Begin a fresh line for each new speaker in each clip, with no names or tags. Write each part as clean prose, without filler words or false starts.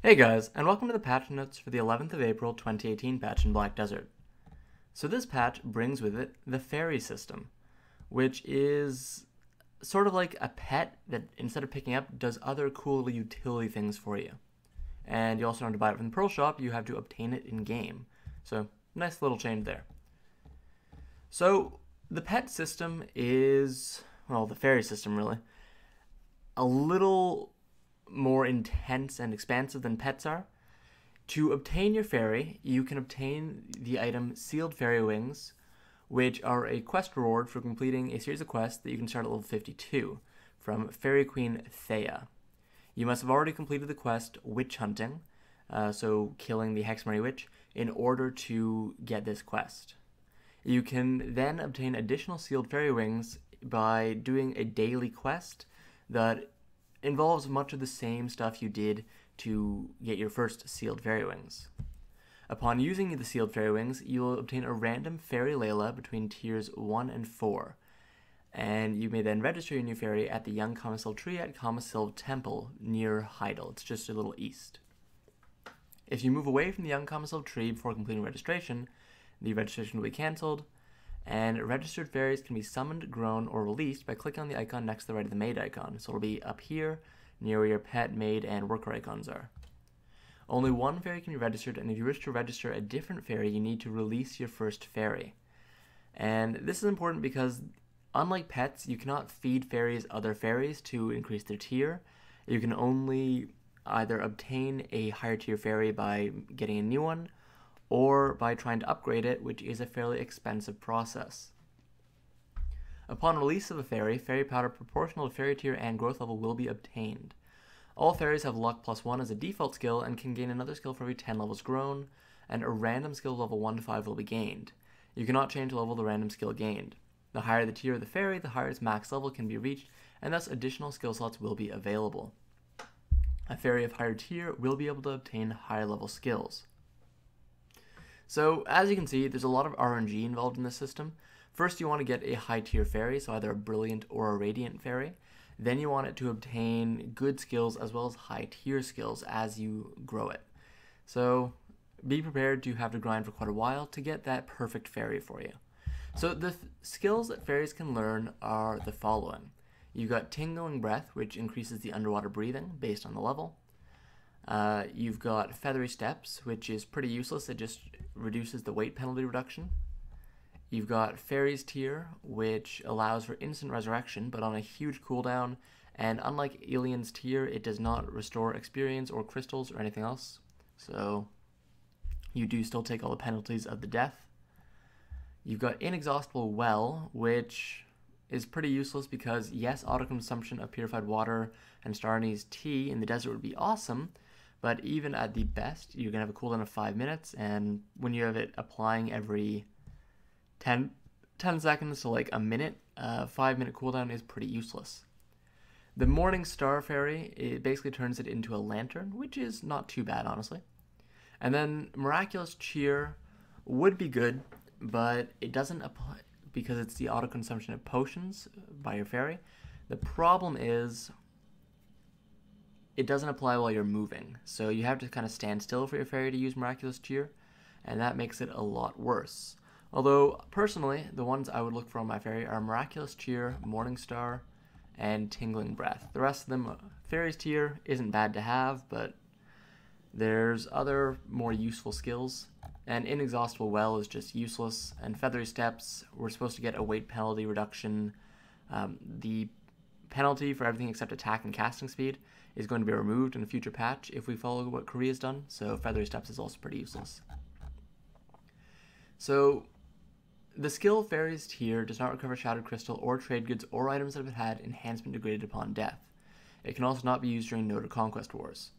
Hey guys, and welcome to the patch notes for the 11th of April 2018 patch in Black Desert. So this patch brings with it the fairy system, which is sort of like a pet that instead of picking up does other cool utility things for you. And you also don't have to buy it from the Pearl Shop, you have to obtain it in game. So nice little change there. So the pet system is, well, the fairy system really, a little more intense and expansive than pets are. To obtain your fairy, you can obtain the item Sealed Fairy Wings, which are a quest reward for completing a series of quests that you can start at level 52 from Fairy Queen Thea. You must have already completed the quest Witch Hunting, so killing the Hexmary Witch, in order to get this quest. You can then obtain additional Sealed Fairy Wings by doing a daily quest that involves much of the same stuff you did to get your first Sealed Fairy Wings. Upon using the Sealed Fairy Wings, you will obtain a random Fairy Layla between tiers 1 and 4, and you may then register your new fairy at the Young Kamasil Tree at Kamasil Temple near Heidel. It's just a little east. If you move away from the Young Kamasil Tree before completing registration, the registration will be cancelled, and registered fairies can be summoned, grown, or released by clicking on the icon next to the right of the maid icon. So it'll be up here, near where your pet, maid, and worker icons are. Only one fairy can be registered, and if you wish to register a different fairy, you need to release your first fairy. And this is important because, unlike pets, you cannot feed fairies other fairies to increase their tier. You can only either obtain a higher tier fairy by getting a new one, or by trying to upgrade it, which is a fairly expensive process. Upon release of a fairy, fairy powder proportional to fairy tier and growth level will be obtained. All fairies have luck plus 1 as a default skill and can gain another skill for every 10 levels grown, and a random skill level 1 to 5 will be gained. You cannot change the level of the random skill gained. The higher the tier of the fairy, the higher its max level can be reached, and thus additional skill slots will be available. A fairy of higher tier will be able to obtain higher level skills. So, as you can see, there's a lot of RNG involved in this system. First, you want to get a high tier fairy, so either a brilliant or a radiant fairy. Then you want it to obtain good skills as well as high tier skills as you grow it. So, be prepared to have to grind for quite a while to get that perfect fairy for you. So, the skills that fairies can learn are the following. You've got Tingling Breath, which increases the underwater breathing based on the level. You've got Feathery Steps, which is pretty useless. It just reduces the weight penalty reduction. You've got Fairy's Tear, which allows for instant resurrection, but on a huge cooldown, and unlike Alien's Tear, it does not restore experience or crystals or anything else. So you do still take all the penalties of the death. You've got Inexhaustible Well, which is pretty useless because, yes, auto-consumption of purified water and star anise tea in the desert would be awesome, but even at the best, you're going to have a cooldown of 5 minutes, and when you have it applying every 10 seconds to like a minute, 5-minute cooldown is pretty useless. The Morning Star Fairy, it basically turns it into a lantern, which is not too bad, honestly. And then Miraculous Cheer would be good, but it doesn't apply because it's the auto-consumption of potions by your fairy. The problem is it doesn't apply while you're moving, so you have to kind of stand still for your fairy to use Miraculous Cheer, and that makes it a lot worse. Although, personally, the ones I would look for on my fairy are Miraculous Cheer, Morning Star, and Tingling Breath. The rest of them, Fairy's Tear isn't bad to have, but there's other more useful skills, and Inexhaustible Well is just useless, and Feathery Steps, we're supposed to get a weight penalty reduction. The penalty for everything except attack and casting speed is going to be removed in a future patch if we follow what Korea's done, so Feathery Steps is also pretty useless. So, the skill Fairy's Tear does not recover Shattered Crystal or trade goods or items that have had enhancement degraded upon death. It can also not be used during Node or Conquest Wars.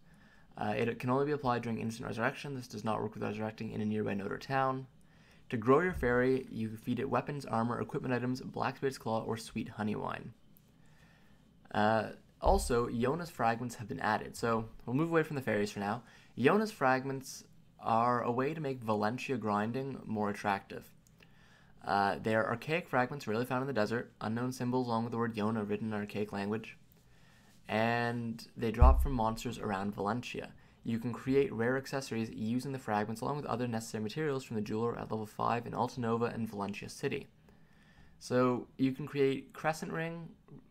It can only be applied during Instant Resurrection. This does not work with resurrecting in a nearby node or town. To grow your fairy, you feed it weapons, armor, equipment items, Blacksmith's Claw, or sweet honey wine. Also, Yona's Fragments have been added, so we'll move away from the fairies for now. Yona's Fragments are a way to make Valentia grinding more attractive. They are archaic fragments rarely found in the desert, unknown symbols along with the word Yona written in archaic language, and they drop from monsters around Valentia. You can create rare accessories using the fragments along with other necessary materials from the jeweler at level 5 in Altanova and Valencia City. So you can create Crescent Ring,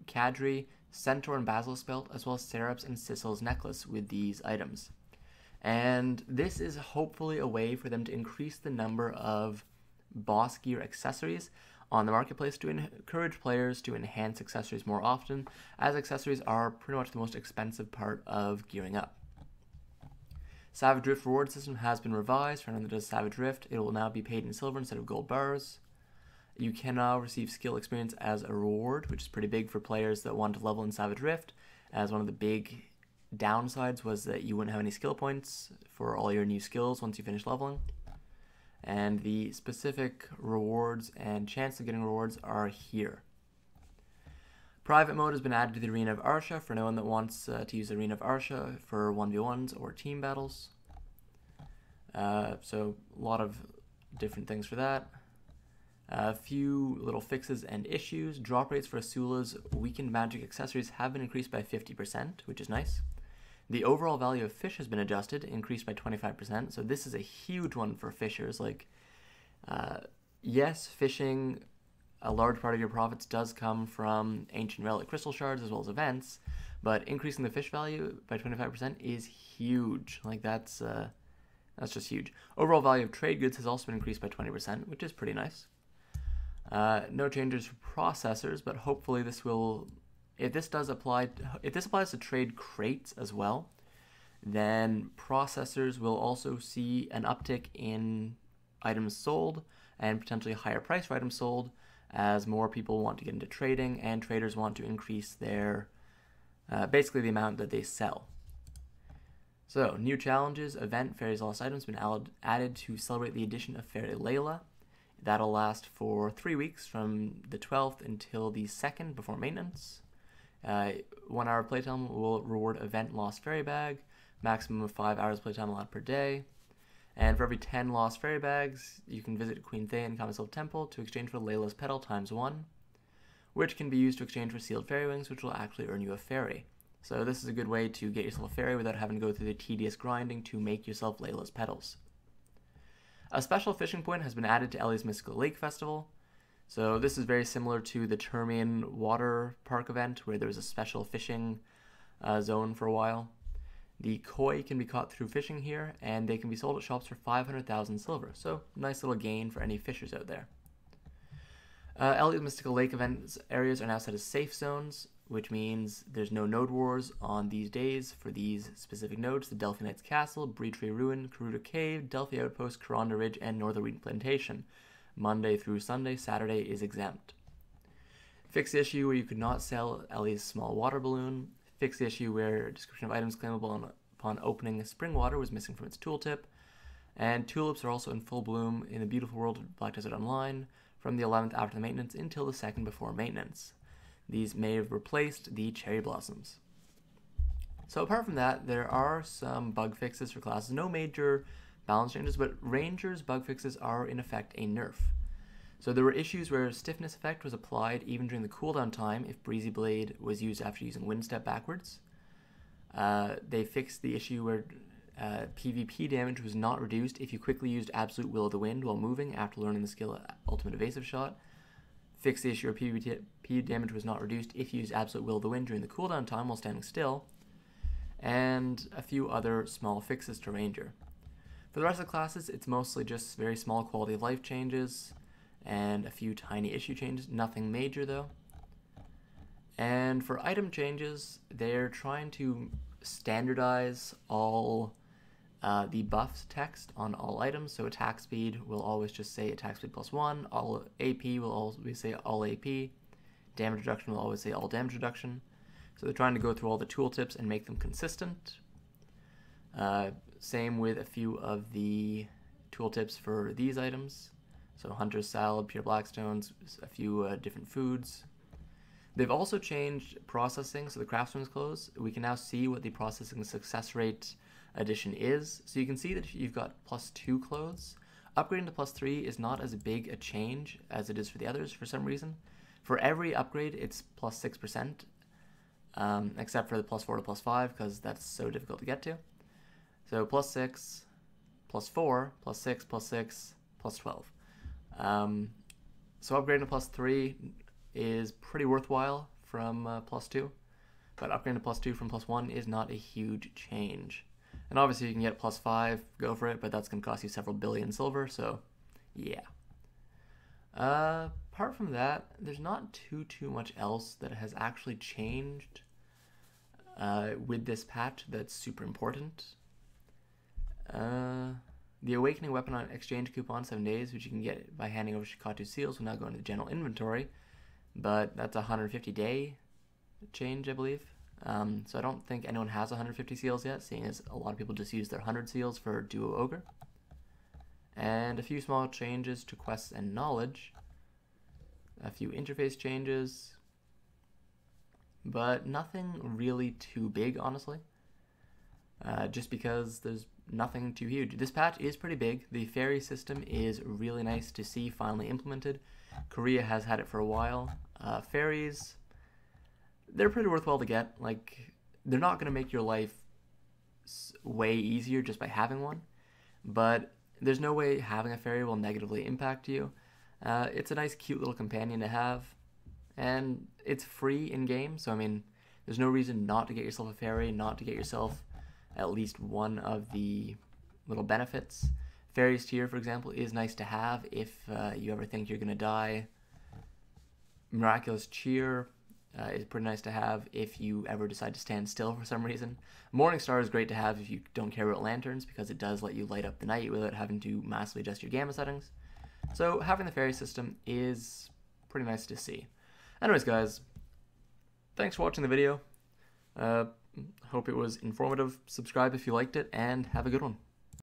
Cadre, Centaur and Basilisk Belt, as well as Serap's and Sissel's necklace with these items. And this is hopefully a way for them to increase the number of boss gear accessories on the marketplace to encourage players to enhance accessories more often, as accessories are pretty much the most expensive part of gearing up. Savage Rift reward system has been revised. For anyone that does Savage Rift, it will now be paid in silver instead of gold bars. You can now receive skill experience as a reward, which is pretty big for players that want to level in Savage Rift, as one of the big downsides was that you wouldn't have any skill points for all your new skills once you finish leveling. And the specific rewards and chance of getting rewards are here. Private mode has been added to the Arena of Arsha for anyone that wants to use the Arena of Arsha for 1v1s or team battles. So a lot of different things for that. A few little fixes and issues. Drop rates for Asula's weakened magic accessories have been increased by 50%, which is nice. The overall value of fish has been adjusted, increased by 25%. So this is a huge one for fishers. Like, yes, fishing, a large part of your profits does come from ancient relic crystal shards as well as events, but increasing the fish value by 25% is huge. Like, that's just huge. Overall value of trade goods has also been increased by 20%, which is pretty nice. No changes for processors, but hopefully this will, if this applies to trade crates as well, then processors will also see an uptick in items sold and potentially a higher price for items sold as more people want to get into trading and traders want to increase their, basically the amount that they sell. So, new challenges, event, Fairies Lost Items have been added to celebrate the addition of Fairy Layla. That'll last for 3 weeks from the 12th until the 2nd before maintenance. 1 hour playtime will reward event Lost Fairy Bag, maximum of 5 hours playtime allowed per day. And for every 10 Lost Fairy Bags, you can visit Queen Thea and Kamisil Temple to exchange for Layla's Petal ×1, which can be used to exchange for Sealed Fairy Wings, which will actually earn you a fairy. So this is a good way to get yourself a fairy without having to go through the tedious grinding to make yourself Layla's Petals. A special fishing point has been added to Ellie's Mystical Lake Festival. So this is very similar to the Termian Water Park event where there was a special fishing zone for a while. The koi can be caught through fishing here, and they can be sold at shops for 500,000 silver. So nice little gain for any fishers out there. Ellie's Mystical Lake events areas are now set as safe zones, which means there's no node wars on these days for these specific nodes: the Delphi Knight's Castle, Breetree Ruin, Karuta Cave, Delphi Outpost, Karonda Ridge, and Northern Wheat Plantation. Monday through Sunday, Saturday is exempt. Fix the issue where you could not sell Ellie's small water balloon. Fix the issue where description of items claimable upon opening spring water was missing from its tooltip. And tulips are also in full bloom in the beautiful world of Black Desert Online from the 11th after the maintenance until the 2nd before maintenance. These may have replaced the cherry blossoms. So apart from that, there are some bug fixes for classes. No major balance changes, but Rangers bug fixes are in effect a nerf. So there were issues where stiffness effect was applied even during the cooldown time if Breezy Blade was used after using Wind Step backwards. They fixed the issue where PvP damage was not reduced if you quickly used Absolute Will of the Wind while moving after learning the skill Ultimate Evasive Shot. Fixed the issue where PvP damage was not reduced if you used Absolute Will of the Wind during the cooldown time while standing still. And a few other small fixes to Ranger. For the rest of the classes, it's mostly just very small quality of life changes and a few tiny issue changes, nothing major though. And for item changes, they're trying to standardize all the buffs text on all items. So attack speed will always just say attack speed +1, all AP will always say all AP, damage reduction will always say all damage reduction. So they're trying to go through all the tooltips and make them consistent. Same with a few of the tooltips for these items. So Hunter's Salad, Pure Blackstones, a few different foods. They've also changed processing, so the Craftsman's Clothes. We can now see what the processing success rate addition is. So you can see that if you've got +2 clothes, upgrading to +3 is not as big a change as it is for the others for some reason. For every upgrade, it's +6%, except for the +4 to +5, because that's so difficult to get to. So +6, +4, +6, +6, +12. So upgrading to +3 is pretty worthwhile from +2, but upgrading to +2 from +1 is not a huge change. And obviously you can get +5, go for it, but that's going to cost you several billion silver, so yeah. Apart from that, there's not too much else that has actually changed with this patch that's super important. The Awakening Weapon on Exchange coupon, 7 days, which you can get by handing over Shikatu seals, will now go into the general inventory, but that's a 150-day change, I believe. So I don't think anyone has 150 seals yet, seeing as a lot of people just use their 100 seals for Duo Ogre. And a few small changes to quests and knowledge. A few interface changes, but nothing really too big, honestly. Just because there's nothing too huge. This patch is pretty big. The fairy system is really nice to see finally implemented. Korea has had it for a while. Fairies, they're pretty worthwhile to get. Like, they're not going to make your life way easier just by having one, but there's no way having a fairy will negatively impact you. It's a nice, cute little companion to have, and it's free in-game, so I mean, there's no reason not to get yourself a fairy, not to get yourself at least one of the little benefits. Fairies tier, for example, is nice to have if you ever think you're going to die. Miraculous Cheer is pretty nice to have if you ever decide to stand still for some reason. Morningstar is great to have if you don't care about lanterns, because it does let you light up the night without having to massively adjust your gamma settings. So having the fairy system is pretty nice to see. Anyways, guys, thanks for watching the video. Hope it was informative. Subscribe if you liked it, and have a good one.